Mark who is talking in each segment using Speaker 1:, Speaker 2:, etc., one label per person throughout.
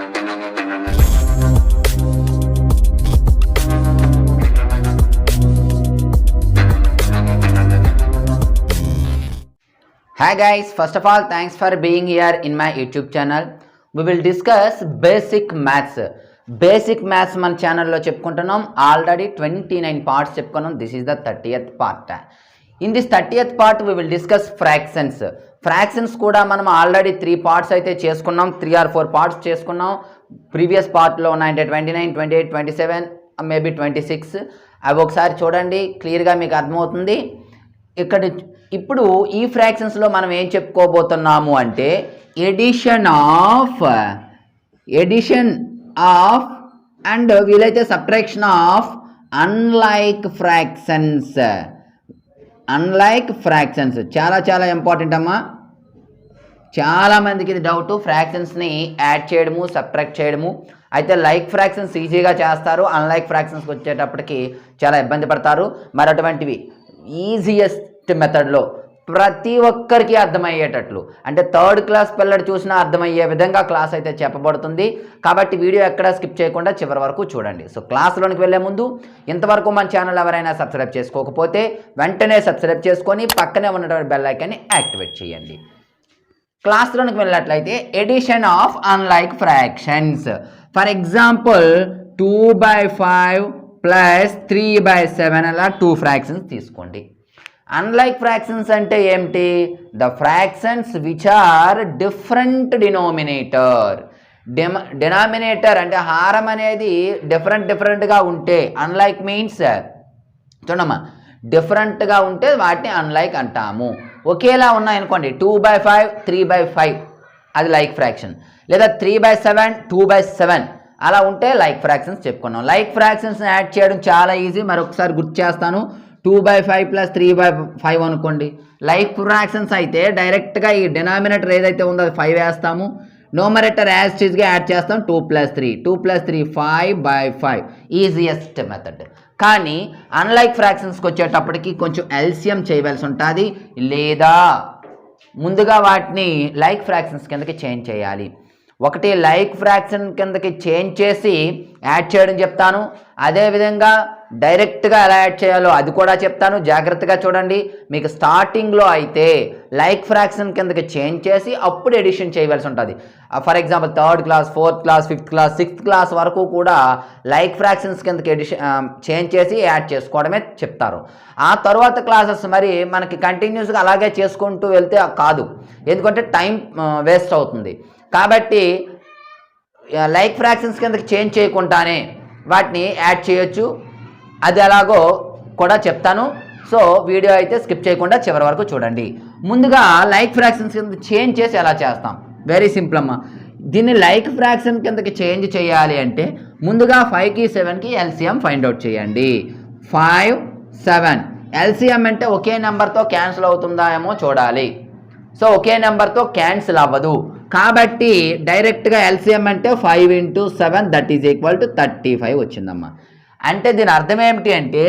Speaker 1: Hi guys, first of all thanks for being here in my YouTube channel. We will discuss basic maths. Basic maths మన ఛానల్లో చెప్పుకుంటున్నాం. Already 29 parts చెప్పుకున్నాం. This is the 30th part. In this 30th part we will discuss fractions. Fractions కూడా మనం already 3 parts అయితే చేసుకున్నాం. 3 or 4 parts చేసుకున్నాం. Previous పార్ట్లో ఉన్నాయంటే 29, 28, 27, మేబీ 26. అవి ఒకసారి చూడండి, క్లియర్గా మీకు అర్థమవుతుంది. ఇప్పుడు ఈ ఫ్రాక్షన్స్లో మనం ఏం చెప్పుకోబోతున్నాము అంటే ఎడిషన్ ఆఫ్ అండ్ వీలైతే సబ్ట్రాక్షన్ ఆఫ్ అన్లైక్ ఫ్రాక్షన్స్ చాలా చాలా ఇంపార్టెంట్ అమ్మా. చాలామందికి ఇది డౌట్, ఫ్రాక్షన్స్ని యాడ్ చేయడము సబ్ట్రాక్ట్ చేయడము. అయితే లైక్ ఫ్రాక్షన్స్ ఈజీగా చేస్తారు, అన్లైక్ ఫ్రాక్షన్స్కి వచ్చేటప్పటికి చాలా ఇబ్బంది పడతారు. మరి అటువంటివి ఈజియెస్ట్ మెథడ్లో ప్రతి ఒక్కరికి అర్థమయ్యేటట్లు, అంటే థర్డ్ క్లాస్ పిల్లడు చూసినా అర్థమయ్యే విధంగా క్లాస్ అయితే చెప్పబడుతుంది. కాబట్టి వీడియో ఎక్కడ స్కిప్ చేయకుండా చివరి వరకు చూడండి. సో క్లాస్లోనికి వెళ్ళే ముందు ఇంతవరకు మన ఛానల్ ఎవరైనా సబ్స్క్రైబ్ చేసుకోకపోతే వెంటనే సబ్స్క్రైబ్ చేసుకొని పక్కనే ఉన్నటువంటి బెల్ ఐకాన్ని యాక్టివేట్ చేయండి. క్లాస్లోనికి వెళ్ళినట్లయితే addition of unlike fractions. For example 2/5 plus 3/7 అలా 2 ఫ్రాక్షన్స్ తీసుకోండి. అన్లైక్ ఫ్రాక్షన్స్ అంటే ఏమిటి? The fractions which are different denominator. Denominator అంటే హారం అనేది డిఫరెంట్గా ఉంటే అన్లైక్ మీన్స్ చూడమ్మా, డిఫరెంట్గా ఉంటే వాటిని అన్లైక్ అంటాము. ఒకేలా ఉన్నాయనుకోండి 2/5 3/5 అది లైక్ ఫ్రాక్షన్, లేదా 3/7 2/7 అలా ఉంటే లైక్ ఫ్రాక్షన్స్ చెప్పుకున్నాం. లైక్ ఫ్రాక్షన్స్ని యాడ్ చేయడం చాలా ఈజీ. మరొకసారి గుర్తు చేస్తాను. 2/5 ప్లస్ 3/5 అనుకోండి. లైక్ ఫ్రాక్షన్స్ అయితే డైరెక్ట్గా ఈ డినామినేటర్ ఏదైతే ఉందో అది 5 వేస్తాము. నోమరేటర్ యాజ్ టీజ్గా యాడ్ చేస్తాం. 2 + 3 5/5 ఈజియెస్ట్ మెథడ్. కానీ అన్లైక్ ఫ్రాక్షన్స్కి వచ్చేటప్పటికి కొంచెం ఎల్సిఎం చేయవలసి ఉంటుంది, లేదా ముందుగా వాటిని లైక్ ఫ్రాక్షన్స్ కిందకి చేంజ్ చేయాలి. ఒకటి లైక్ ఫ్రాక్షన్ కిందకి చేంజ్ చేసి యాడ్ చేయడం చెప్తాను. అదేవిధంగా డైరెక్ట్గా ఎలా యాడ్ చేయాలో అది కూడా చెప్తాను. జాగ్రత్తగా చూడండి. మీకు స్టార్టింగ్లో అయితే లైక్ ఫ్రాక్షన్ కిందకి చేంజ్ చేసి అప్పుడు ఎడిషన్ చేయవలసి ఉంటుంది. For example 3rd class 4th class 5th class 6th class వరకు కూడా లైక్ ఫ్రాక్షన్స్ కిందకి చేంజ్ చేసి యాడ్ చేసుకోవడమే చెప్తారు. ఆ తర్వాత క్లాసెస్ మరి మనకి కంటిన్యూస్గా అలాగే చేసుకుంటూ వెళ్తే కాదు, ఎందుకంటే టైం వేస్ట్ అవుతుంది. కాబట్టి లైక్ ఫ్రాక్షన్స్ కిందకి చేంజ్ చేయకుండానే వాటిని యాడ్ చేయొచ్చు. అది ఎలాగో కూడా చెప్తాను. సో వీడియో అయితే స్కిప్ చేయకుండా చివరి వరకు చూడండి. ముందుగా లైక్ ఫ్రాక్షన్స్ కింద చేంజ్ చేసి ఎలా చేస్తాం? వెరీ సింపుల్ అమ్మా. దీన్ని లైక్ ఫ్రాక్షన్ కిందకి చేంజ్ చేయాలి అంటే ముందుగా 5కి 7కి ఎల్సిఎం ఫైండ్ అవుట్ చేయండి. 5 7 ఎల్సిఎం అంటే ఒకే నెంబర్తో క్యాన్సిల్ అవుతుందా ఏమో చూడాలి. సో ఒకే నెంబర్తో క్యాన్సిల్ అవ్వదు కాబట్టి డైరెక్ట్గా ఎల్సిఎం అంటే 5 × 7 దట్ ఈజ్ ఈక్వల్ టు 35 వచ్చిందమ్మా. అంటే దీని అర్థం ఏమిటి అంటే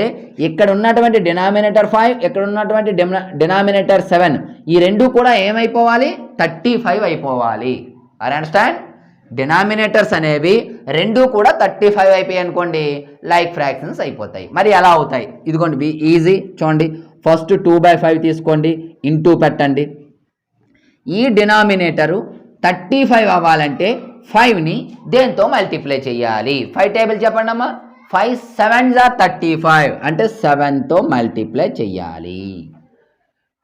Speaker 1: ఇక్కడ ఉన్నటువంటి డినామినేటర్ 5, ఇక్కడ ఉన్నటువంటి డినామినేటర్ 7, ఈ రెండు కూడా ఏమైపోవాలి? 35 అయిపోవాలి. Are understand? డినామినేటర్స్ అనేవి రెండు కూడా 35 అయిపోయాయి అనుకోండి, లైక్ ఫ్రాక్షన్స్ అయిపోతాయి. మరి ఎలా అవుతాయి? ఇదిగోండి ఈజీ చూడండి. ఫస్ట్ 2/5 తీసుకోండి, ఇంటూ పెట్టండి. ఈ డినామినేటరు 35 అవ్వాలంటే 5ని దేంతో మల్టిప్లై చేయాలి? 5 టేబుల్ చెప్పండి అమ్మా. 5 7s are 35 అంటే 7తో మల్టిప్లై చేయాలి.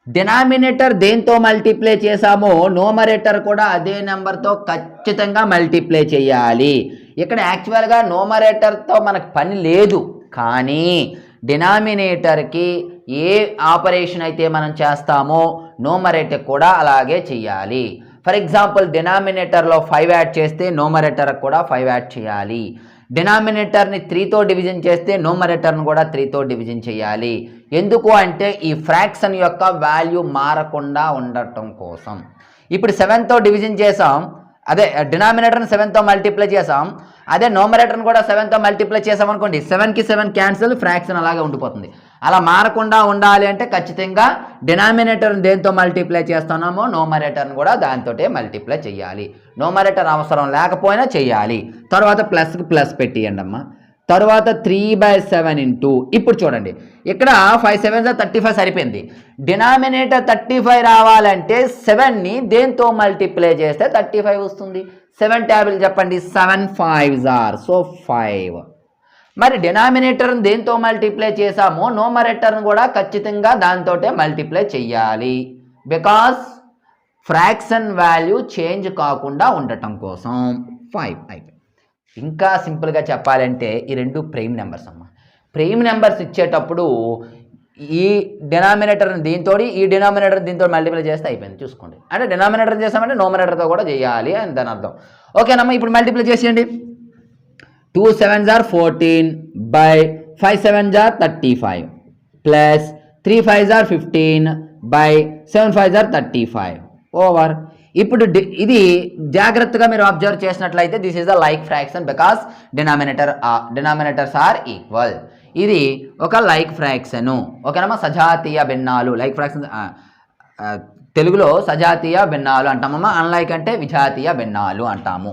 Speaker 1: డినామినేటర్ దేంతో మల్టిప్లై చేసామో నోమరేటర్ కూడా అదే నెంబర్తో ఖచ్చితంగా మల్టిప్లై చేయాలి. ఇక్కడ యాక్చువల్గా నోమరేటర్తో మనకు పని లేదు, కానీ డినామినేటర్కి ఏ ఆపరేషన్ అయితే మనం చేస్తామో నోమరేటర్ కూడా అలాగే చేయాలి. ఫర్ ఎగ్జాంపుల్ డినామినేటర్లో 5 యాడ్ చేస్తే నోమరేటర్ కూడా 5 యాడ్ చేయాలి. డినామినేటర్ని 3తో డివిజన్ చేస్తే నోమరేటర్ని కూడా 3తో డివిజన్ చేయాలి. ఎందుకు అంటే ఈ ఫ్రాక్షన్ యొక్క వాల్యూ మారకుండా ఉండటం కోసం. ఇప్పుడు 7తో డివిజన్ చేసాం, అదే డినామినేటర్ని 7తో మల్టిప్లై చేసాం, అదే నోమరేటర్ని కూడా 7తో మల్టిప్లై చేసాం అనుకోండి, 7కి 7 క్యాన్సిల్, ఫ్రాక్షన్ అలాగే ఉండిపోతుంది. అలా మారకుండా ఉండాలి అంటే ఖచ్చితంగా డినామినేటర్ని దేంతో మల్టిప్లై చేస్తున్నామో న్యూమరేటర్ని కూడా దాంతోటే మల్టిప్లై చేయాలి. న్యూమరేటర్ అవసరం లేకపోయినా చేయాలి. తర్వాత ప్లస్కి ప్లస్ పెట్టియండి అమ్మ. తర్వాత 3/7 ఇంటూ, ఇప్పుడు చూడండి ఇక్కడ 5 7 35 సరిపోయింది. డినామినేటర్ 35 రావాలంటే 7ని దేంతో మల్టిప్లై చేస్తే 35 వస్తుంది. 7 ట్యాబుల్ చెప్పండి. 7 5s are, సో 5. మరి డినామినేటర్ని దేంతో మల్టిప్లై చేసామో న్యూమరేటర్ని కూడా ఖచ్చితంగా దాంతోటే మల్టిప్లై చెయ్యాలి. బికాస్ ఫ్రాక్షన్ వాల్యూ చేంజ్ కాకుండా ఉండటం కోసం 5 అయిపోయింది. ఇంకా సింపుల్గా చెప్పాలంటే ఈ రెండు ప్రైమ్ నెంబర్స్ అమ్మ. ప్రైమ్ నెంబర్స్ ఇచ్చేటప్పుడు ఈ డినామినేటర్ని దీంతో ఈ డినామినేటర్ దీంతో మల్టిప్లై చేస్తే అయిపోయింది. చూసుకోండి, అంటే డినామినేటర్ చేసామంటే న్యూమరేటర్తో కూడా చేయాలి అని దాని అర్థం. ఓకేనమ్మా, ఇప్పుడు మల్టిప్లై చేసేయండి. 2 7s are 14 by 5 7s are 35 plus 3 5s are 15 by 7 5s are 35 over. ఇప్పుడు ఇది జాగ్రత్తగా మీరు అబ్జర్వ్ చేసినట్లయితే this is the like fraction because denominators are equal. ఇది ఒక లైక్ ఫ్రాక్షను. ఓకేనమ్మా, సజాతీయ భిన్నాలు. లైక్ ఫ్రాక్షన్ తెలుగులో సజాతీయ భిన్నాలు అంటామమ్మా. అన్లైక్ అంటే విజాతీయ భిన్నాలు అంటాము.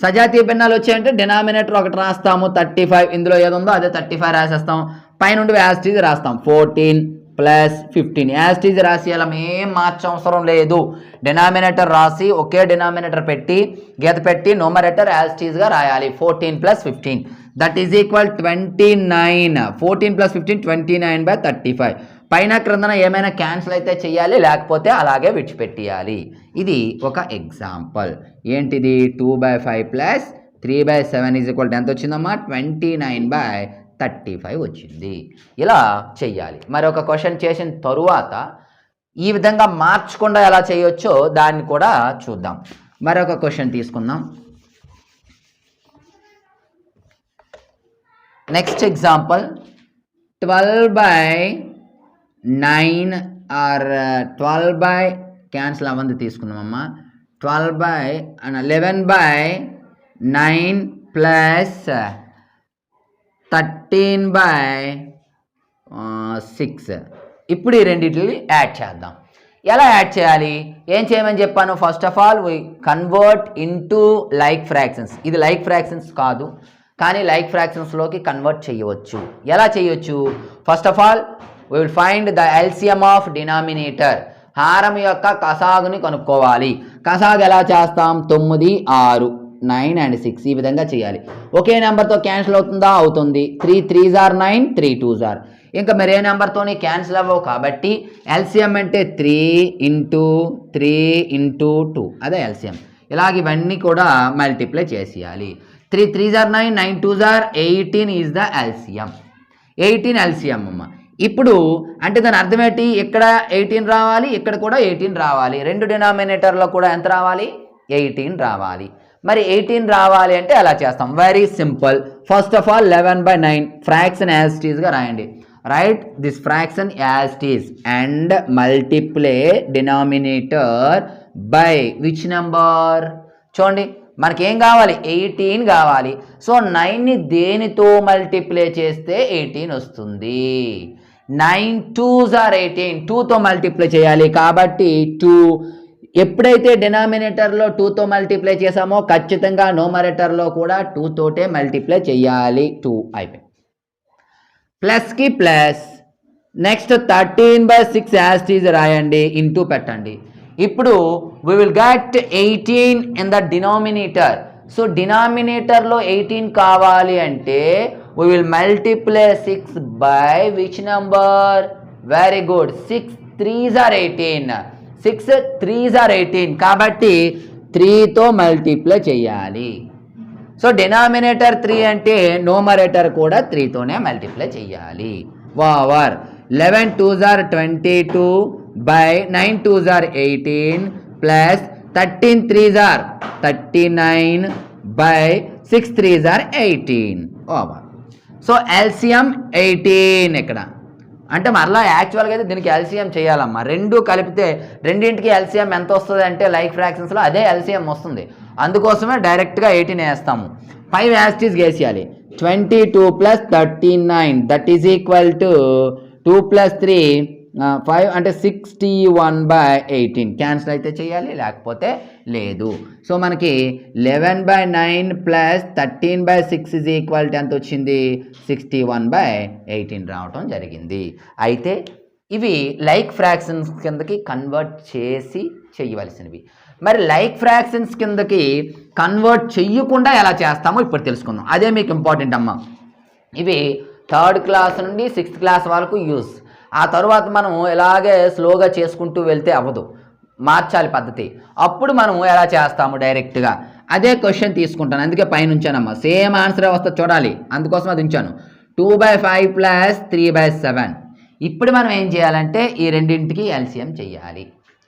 Speaker 1: సజాతీయ భిన్నాలు వచ్చాయంటే డినామినేటర్ ఒకటి రాస్తాము 35, ఇందులో ఏది ఉందో అదే 35 రాసేస్తాం. పైనుండి యాస్టీజ్ రాస్తాం 14 ప్లస్ 15 యాస్టీజ్ రాసి అలా ఏం మార్చవసరం లేదు. డినామినేటర్ రాసి ఒకే డినామినేటర్ పెట్టి గీత పెట్టి న్యూమరేటర్ యాస్టీజ్గా రాయాలి. 14 plus 15 that is equal 29. 14 plus 15 29/35. పైన క్రిందన ఏమైనా క్యాన్సిల్ అయితే చేయాలి, లేకపోతే అలాగే విడిచిపెట్టేయాలి. ఇది ఒక ఎగ్జాంపుల్. ఏంటిది? 2/5 ప్లస్ 3/7 ఈజ్ ఈక్వల్ ఎంత వచ్చిందమ్మా? 29/35 వచ్చింది. ఇలా చెయ్యాలి. మరి ఒక క్వశ్చన్ చేసిన తరువాత ఈ విధంగా మార్చకుండా ఎలా చేయొచ్చో దాన్ని కూడా చూద్దాం. మరొక క్వశ్చన్ తీసుకుందాం. నెక్స్ట్ ఎగ్జాంపుల్ 12/9 ఆర్ 12 క్యాన్సిల్ అవ్వంది తీసుకుందామమ్మా. 11/9 ప్లస్ 13/6. ఇప్పుడు ఈ రెండింటిని యాడ్ చేద్దాం. ఎలా యాడ్ చేయాలి? ఏం చేయమని చెప్పాను? First of all we convert into like fractions. ఇది లైక్ ఫ్రాక్షన్స్ కాదు, కానీ లైక్ ఫ్రాక్షన్స్లోకి కన్వర్ట్ చేయవచ్చు. ఎలా చేయొచ్చు? First of all we will find the LCM of denominator. హారం యొక్క కసాగుని కనుక్కోవాలి. కసాగు ఎలా చేస్తాం? 9 6 9 and 6 ఈ విధంగా చేయాలి. ఒకే నెంబర్తో క్యాన్సిల్ అవుతుందా? అవుతుంది. 3 3s are 9 3 2s are. ఇంకా మరే నెంబర్తోని క్యాన్సిల్ అవ్వవు కాబట్టి ఎల్సిఎం అంటే 3 ఇంటూ 3 ఇంటూ 2 అదే ఎల్సిఎం. ఇలాగ ఇవన్నీ కూడా మల్టిప్లై చేసేయాలి. 3 3s are 9 9 2s are 18 is the LCM. 18 LCM అమ్మ. ఇప్పుడు అంటే దాని అర్థం ఏంటి? ఇక్కడ 18 రావాలి, ఇక్కడ కూడా 18 రావాలి. రెండు డినామినేటర్లో కూడా ఎంత రావాలి? 18 రావాలి. మరి 18 రావాలి అంటే ఎలా చేస్తాం? Very simple. First of all 11/9 fraction as it ఈస్గా రాయండి. Write this fraction as it is and multiply denominator by which number? చూడండి మనకేం కావాలి? 18 కావాలి. సో 9ని దేనితో మల్టిప్లై చేస్తే 18 వస్తుంది? 9 2s are 18. 2తో మల్టిప్లై చేయాలి కాబట్టి 2. ఎప్పుడైతే డినామినేటర్లో 2తో మల్టిప్లై చేసామో ఖచ్చితంగా న్యూమరేటర్లో కూడా 2 తోటే మల్టిప్లై చేయాలి. 2 అయిపోయింది. ప్లస్కి plus. Next 13/6 as it is రాయండి, ఇంటూ పెట్టండి. ఇప్పుడు we will get 18 in the denominator. So డినామినేటర్లో 18 కావాలి అంటే we will multiply 6 by which number? Very good. 6 3s are 18. 6 3s are 18 కాబట్టి 3తో మల్టిప్లై చేయాలి. సో డినామినేటర్ 3 అంటే న్యూమరేటర్ కూడా 3తోనే మల్టిప్లై చేయాలి. Over 11 2s are 22 by 9 2s are 18 plus 13 3s are 39 by 6 3s are 18 over. So LCM 18 ఇక్కడ అంటే మరలా యాక్చువల్గా అయితే దీనికి ఎల్సిఎం చేయాలమ్మా. రెండు కలిపితే రెండింటికి ఎల్సిఎం ఎంత వస్తుంది అంటే లైక్ ఫ్రాక్షన్స్లో అదే ఎల్సిఎం వస్తుంది. అందుకోసమే డైరెక్ట్గా 18 వేస్తాము. 5 యాస్టీస్ వేసేయాలి. 22 plus 39 that is equal to 2 plus 3 5 అంటే 61/18 క్యాన్సిల్ అయితే చేయాలి, లేకపోతే లేదు. సో మనకి 11/9 ప్లస్ 13/6 ఈజ్ ఈక్వల్ టు ఎంత వచ్చింది? 61/18 రావటం జరిగింది. అయితే ఇవి లైక్ ఫ్రాక్షన్స్ కిందకి కన్వర్ట్ చేసి చేయవలసినవి. మరి లైక్ ఫ్రాక్షన్స్ కిందకి కన్వర్ట్ చెయ్యకుండా ఎలా చేస్తామో ఇప్పుడు తెలుసుకుందాం. అదే మీకు ఇంపార్టెంట్ అమ్మ. ఇవి 3rd క్లాస్ నుండి 6th క్లాస్ వరకు యూస్. ఆ తర్వాత మనం ఇలాగే స్లోగా చేసుకుంటూ వెళ్తే అవ్వదు, మార్చాలి పద్ధతి. అప్పుడు మనం ఎలా చేస్తాము? డైరెక్ట్గా అదే క్వశ్చన్ తీసుకుంటాను, అందుకే పైన ఉంచానమ్మా. సేమ్ ఆన్సర్ వస్తే చూడాలి, అందుకోసం అది ఉంచాను. 2/5 ప్లస్ 3/7. ఇప్పుడు మనం ఏం చేయాలంటే ఈ రెండింటికి ఎల్సిఎం చేయాలి.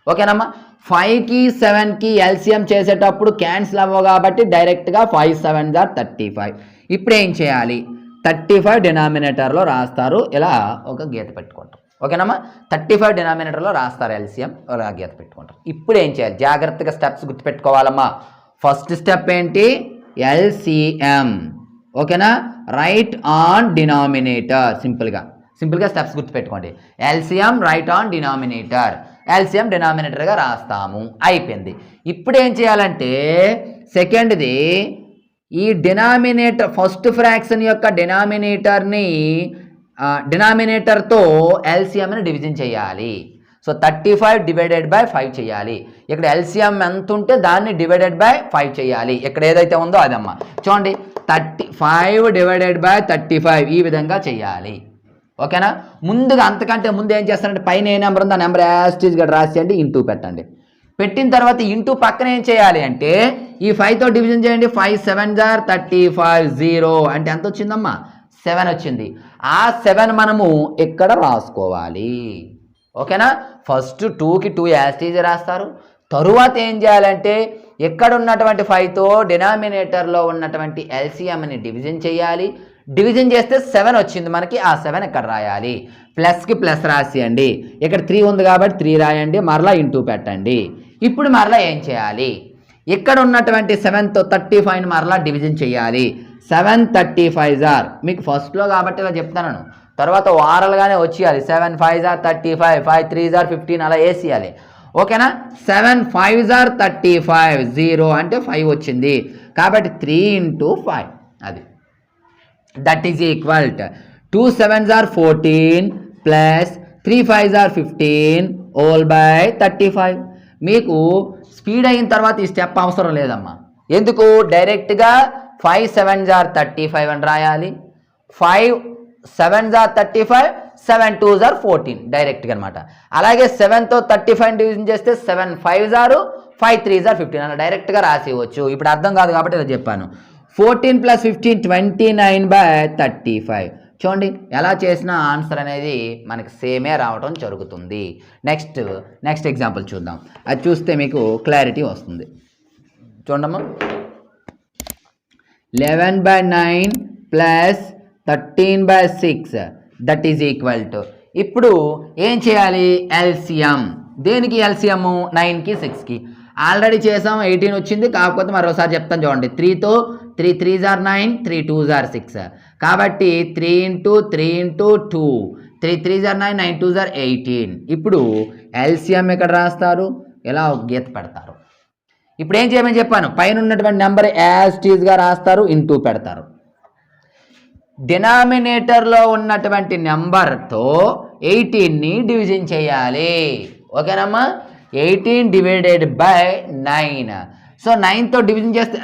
Speaker 1: ఓకేనమ్మా. 5కి 7కి ఎల్సిఎం చేసేటప్పుడు క్యాన్సిల్ అవ్వవు కాబట్టి డైరెక్ట్గా 5 7 ఆర్ 35. ఇప్పుడు ఏం చేయాలి? 35 డినామినేటర్లో రాస్తారు, ఇలా ఒక గీత పెట్టుకుంటాం. ఓకేనమ్మా. 35 డినామినేటర్లో రాస్తారు ఎల్సిఎం, ఇలా గీత పెట్టుకుంటాం. ఇప్పుడు ఏం చేయాలి? జాగ్రత్తగా స్టెప్స్ గుర్తుపెట్టుకోవాలమ్మా. ఫస్ట్ స్టెప్ ఏంటి? ఎల్సిఎం. ఓకేనా? Right on denominator. సింపుల్గా స్టెప్స్ గుర్తుపెట్టుకోండి. LCM write on denominator. LCM డినామినేటర్గా రాస్తాము, అయిపోయింది. ఇప్పుడు ఏం చేయాలంటే సెకండ్ది, ఈ డినామినేటర్ ఫస్ట్ ఫ్రాక్షన్ యొక్క డినామినేటర్తో ఎల్సిఎంని డివిజన్ చేయాలి. సో 35 డివైడెడ్ బై 5 చేయాలి. ఇక్కడ ఎల్సిఎం ఎంత ఉంటే దాన్ని డివైడెడ్ బై 5 చేయాలి. ఇక్కడ ఏదైతే ఉందో అదమ్మా. చూడండి, 35 డివైడెడ్ బై 35 ఈ విధంగా చేయాలి. ఓకేనా? ముందుగా అంతకంటే ముందు ఏం చేస్తారంటే పైన ఏ నెంబర్ ఉందో ఆ నెంబర్ యాస్టీస్గా రాసేయండి, ఇంటూ పెట్టండి. పెట్టిన తర్వాత ఇంటూ పక్కన ఏం చేయాలి అంటే ఈ 5తో డివిజన్ చేయండి. 5 7 ఆర్ 35 0 అంటే ఎంత వచ్చిందమ్మా? 7 వచ్చింది. ఆ 7 మనము ఇక్కడ రాసుకోవాలి. ఓకేనా? ఫస్ట్ 2కి 2 యాస్టీజ్ రాస్తారు. తరువాత ఏం చేయాలంటే ఎక్కడ ఉన్నటువంటి 5తో డినామినేటర్లో ఉన్నటువంటి ఎల్సిఎంని డివిజన్ చేయాలి. డివిజన్ చేస్తే 7 వచ్చింది మనకి, ఆ 7 ఇక్కడ రాయాలి. ప్లస్కి ప్లస్ రాసేయండి. ఇక్కడ 3 ఉంది కాబట్టి 3 రాయండి, మరలా ఇంటూ పెట్టండి. ఇప్పుడు మరలా ఏం చేయాలి? ఇక్కడ ఉన్నటువంటి 7తో 35ని మరలా డివిజన్ చేయాలి. 7 35 ఆర్ మీకు ఫస్ట్లో కాబట్టి ఇలా చెప్తాను, తర్వాత వారాలుగానే వచ్చేయాలి. 7 5 ఆర్ 35, 5 3 ఆర్ 15 అలా వేసేయాలి. ఓకేనా? 7 5 ఆర్ 35 0 అంటే 5 వచ్చింది కాబట్టి 3 into 5 అది that is equal 2 7s are 14 plus 3 5s are 15 all by 35. మీకు స్పీడ్ అయిన తర్వాత ఈ స్టెప్ అవసరం లేదమ్మా. ఎందుకు? డైరెక్ట్గా 5 7s are 35 అని రాయాలి. 5 7s are 35, 7 2s are 14 డైరెక్ట్గా అనమాట. అలాగే 7తో 35 డివిజన్ చేస్తే 7 5s are 5 3s are 15 అలా డైరెక్ట్గా రాసేయవచ్చు. ఇప్పుడు అర్థం కాదు కాబట్టి ఇలా చెప్పాను. 14 + 15 29/35. చూడండి ఎలా చేసినా ఆన్సర్ అనేది మనకి సేమే రావడం జరుగుతుంది. నెక్స్ట్ ఎగ్జాంపుల్ చూద్దాం. అది చూస్తే మీకు క్లారిటీ వస్తుంది. చూడమ్మా, 11/9 plus 13/6 that is equal to. ఇప్పుడు ఏం చేయాలి? ఎల్సిఎం. దేనికి ఎల్సిఎం? 9కి 6కి ఆల్రెడీ చేసాం, 18 వచ్చింది. కాకపోతే మరోసారి చెప్తాను చూడండి. 3తో 3 3s are 9, 3 2s are 6 కాబట్టి 3 into 3 into 2, 3 3s are 9, 9 2s are 18. ఇప్పుడు ఎల్సిఎం ఇక్కడ రాస్తారు, ఇలా ఒక గీత పెడతారు. ఇప్పుడు ఏం చేయమని చెప్పాను? పైన ఉన్నటువంటి నెంబర్ యాజ్ ఇట్ ఈజ్గా రాస్తారు, ఇంటూ పెడతారు. డినామినేటర్లో ఉన్నటువంటి నెంబర్తో 18ని డివిజన్ చేయాలి. ఓకేనమ్మా? 18 డివైడెడ్ బై 9. సో 9తో డివిజన్ చేస్తే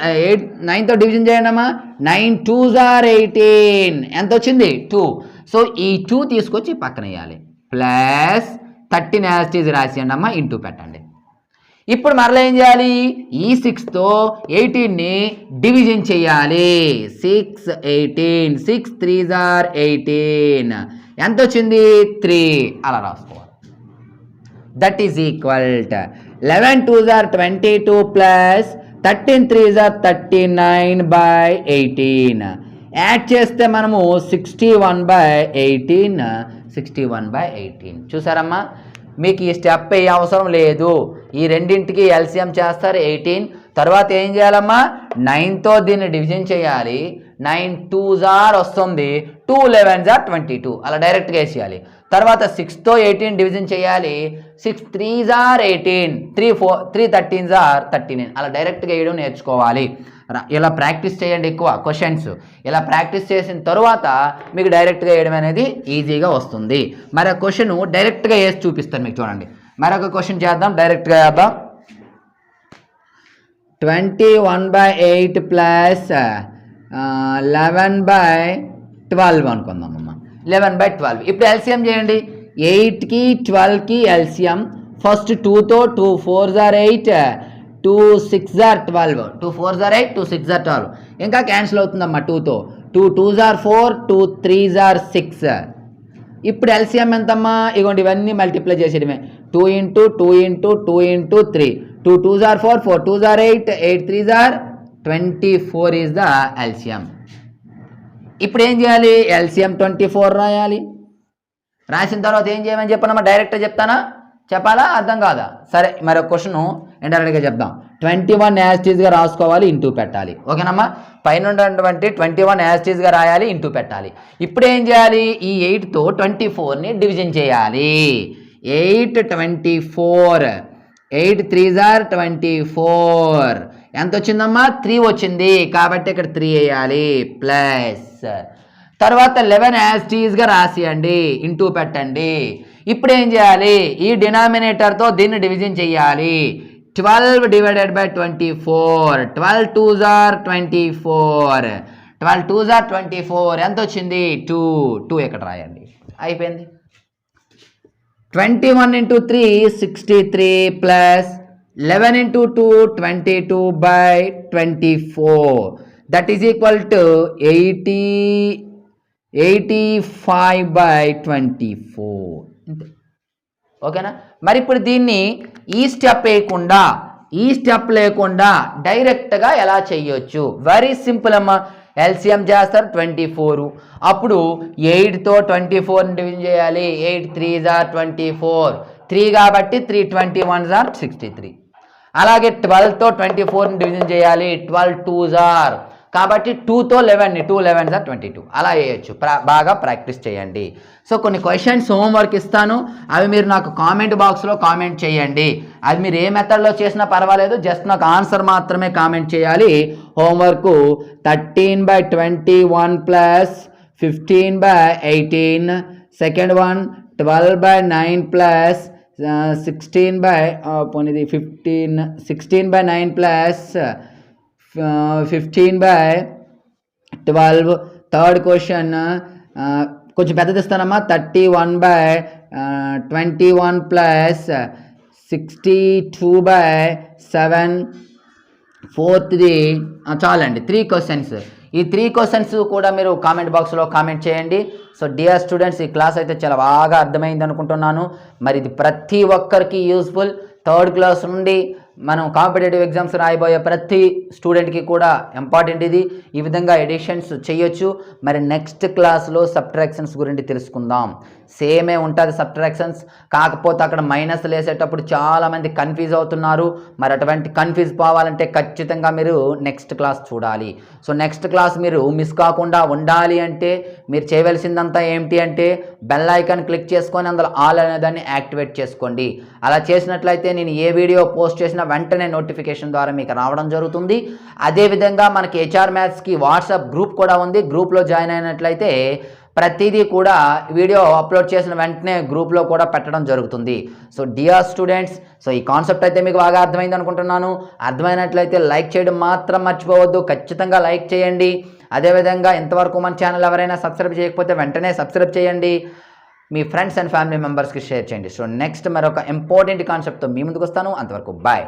Speaker 1: 9తో డివిజన్ చేయండి అమ్మా. 9 2s are 18 ఎంత వచ్చింది? 2. సో ఈ 2 తీసుకొచ్చి పక్కన వేయాలి. ప్లస్ 13 యాజ్ ఇట్ ఈజ్ రాసేయండి అమ్మా, ఇంటూ పెట్టండి. ఇప్పుడు మరలా ఏం చేయాలి? ఈ 6తో 18ని డివిజన్ చేయాలి. 6 18, 6 3s are 18 ఎంత వచ్చింది? 3 అలా రాసుకోవాలి. That is equal 11 2s are 22 plus 13 3s are 39/18 add చేస్తే మనము 61/18 చూసారమ్మా? మీకు ఈ స్టెప్ ఏ అవసరం లేదు. ఈ రెండింటికి ఎల్సిఎం చేస్తారు 18, తర్వాత ఏం చేయాలమ్మా 9తో దీన్ని డివిజన్ చేయాలి. 9 2s వస్తుంది, 2 11s 22 అలా డైరెక్ట్గా వేసేయాలి. తర్వాత 6తో 18 డివిజన్ చేయాలి. 6 3s 18, 3 13s 39 అలా డైరెక్ట్గా వేయడం నేర్చుకోవాలి. ఇలా ప్రాక్టీస్ చేయండి ఎక్కువ క్వశ్చన్స్. ఇలా ప్రాక్టీస్ చేసిన తర్వాత మీకు డైరెక్ట్గా వేయడం అనేది ఈజీగా వస్తుంది. మరి ఆ క్వశ్చన్ డైరెక్ట్గా వేసి చూపిస్తాను మీకు, చూడండి. మరొక క్వశ్చన్ చేద్దాం, డైరెక్ట్గా చేద్దాం. 21/8 ప్లస్ 11/12 అనుకుందామమ్మా. 11/12 ఇప్పుడు ఎల్సిఎం చేయండి. 8కి 12కి ఎల్సిఎం. ఫస్ట్ 2తో 2 4s 8, 2 6s 12, 2 4s 8, 2 6s 12. ఇంకా క్యాన్సిల్ అవుతుందమ్మా 2తో. 2 2s 4, 2 3s 6. ఇప్పుడు ఎల్సిఎం ఎంతమ్మా? ఇగోండి ఇవన్నీ multiply చేసేయడమే. 2 × 2 × 2 × 3, 2 2s 4, 4 2s 8, 8 3s 24 is the LCM. ఇప్పుడు ఏం చేయాలి? ఎల్సిఎం 24 రాయాలి. రాసిన తర్వాత ఏం చేయమని చెప్పనమ్మా? డైరెక్ట్గా చెప్తానా, చెప్పాలా, అర్థం కాదా? సరే, మరొక క్వశ్చన్ ఇండైరెక్ట్గా చెప్దాం. 21 యాజ్ ఇట్ ఈజ్గా రాసుకోవాలి, ఇంటూ పెట్టాలి. ఓకేనమ్మా? పైన ఉన్నటువంటి 21 యాజ్ ఇట్ ఈజ్గా రాయాలి, ఇంటూ పెట్టాలి. ఇప్పుడు ఏం చేయాలి? ఈ 8తో 24ని డివిజన్ చేయాలి. 8 24, 8 3s 24. ఎంత వచ్చిందమ్మా? 3 వచ్చింది, కాబట్టి ఇక్కడ 3 వేయాలి ప్లస్. తర్వాత 11 యాజ్ ఇట్ ఈజ్గా రాసియండి, ఇంటూ పెట్టండి. ఇప్పుడు ఏం చేయాలి? ఈ డినామినేటర్తో దీన్ని డివిజన్ చేయాలి. 12 డివైడెడ్ బై 24, 12 2s 24, 12 2s 24. ఎంత వచ్చింది? 2. 2 ఎక్కడ రాయండి, అయిపోయింది. 21 × 3 63 plus 11 × 2 22/24. That is equal to 85/24. ఓకేనా? మరి ఇప్పుడు దీన్ని ఈ స్టెప్ లేకుండా డైరెక్ట్గా ఎలా చేయొచ్చు? వెరీ సింపుల్ అమ్మా. ఎల్సిఎం చేస్తారు 24. అప్పుడు 8తో 24ని డివిజన్ చేయాలి. 8 3s 24, 3 కాబట్టి 3 21s 63. అలాగే 12తో 24ని డివిజన్ చేయాలి. 12 2s కాబట్టి 2తో 11ని 2 11s 22 అలా వేయచ్చు. బాగా ప్రాక్టీస్ చేయండి. సో కొన్ని క్వశ్చన్స్ హోంవర్క్ ఇస్తాను, అవి మీరు నాకు కామెంట్ బాక్స్లో కామెంట్ చేయండి. అది మీరు ఏ మెథడ్లో చేసినా పర్వాలేదు, జస్ట్ నాకు ఆన్సర్ మాత్రమే కామెంట్ చేయాలి. Homework 13/21 plus 15/18. Second one 12/9 plus 16/9 plus 15/12. Third question కొంచెం పెద్దది ఇస్తానమ్మా. 31/21 ప్లస్ 62/7. ఫోర్త్ది చాలండి, 3 క్వశ్చన్స్. ఈ 3 క్వశ్చన్స్ కూడా మీరు కామెంట్ బాక్స్లో కామెంట్ చేయండి. సో డియర్ స్టూడెంట్స్, ఈ క్లాస్ అయితే చాలా బాగా అర్థమైంది అనుకుంటున్నాను. మరి ఇది ప్రతి ఒక్కరికి యూస్ఫుల్. థర్డ్ క్లాస్ నుండి మనం కాంపిటేటివ్ ఎగ్జామ్స్ రాయబోయే ప్రతి స్టూడెంట్కి కూడా ఇంపార్టెంట్ ఇది. ఈ విధంగా ఎడిషన్స్ చేయొచ్చు. మరి నెక్స్ట్ క్లాస్లో సబ్ట్రాక్షన్స్ గురించి తెలుసుకుందాం. సేమే ఉంటుంది సబ్ట్రాక్షన్స్, కాకపోతే అక్కడ మైనస్ వేసేటప్పుడు చాలామంది కన్ఫ్యూజ్ అవుతున్నారు. మరి అటువంటి కన్ఫ్యూజ్ పోవాలంటే ఖచ్చితంగా మీరు నెక్స్ట్ క్లాస్ చూడాలి. సో నెక్స్ట్ క్లాస్ మీరు మిస్ కాకుండా ఉండాలి అంటే మీరు చేయవలసిందంతా ఏమిటి అంటే బెల్ ఐకాన్ క్లిక్ చేసుకొని అందులో ఆల్ అనే దాన్ని యాక్టివేట్ చేసుకోండి. అలా చేసినట్లయితే నేను ఏ వీడియో పోస్ట్ చేసినా వెంటనే నోటిఫికేషన్ ద్వారా మీకు రావడం జరుగుతుంది. అదేవిధంగా మనకి హెచ్ఆర్ మ్యాథ్స్కి వాట్సాప్ గ్రూప్ కూడా ఉంది. గ్రూప్లో జాయిన్ అయినట్లయితే ప్రతిదీ కూడా వీడియో అప్లోడ్ చేసిన వెంటనే గ్రూప్లో కూడా పెట్టడం జరుగుతుంది. సో డియర్ స్టూడెంట్స్, సో ఈ కాన్సెప్ట్ అయితే మీకు బాగా అర్థమైంది అనుకుంటున్నాను. అర్థమైనట్లయితే లైక్ చేయడం మాత్రం మర్చిపోవద్దు, ఖచ్చితంగా లైక్ చేయండి. అదేవిధంగా ఇంతవరకు మన ఛానల్ ఎవరైనా సబ్స్క్రైబ్ చేయకపోతే వెంటనే సబ్స్క్రైబ్ చేయండి. మీ ఫ్రెండ్స్ అండ్ ఫ్యామిలీ మెంబర్స్కి షేర్ చేయండి. సో నెక్స్ట్ మరొక ఇంపార్టెంట్ కాన్సెప్ట్తో మీ ముందుకు వస్తాను. అంతవరకు బాయ్.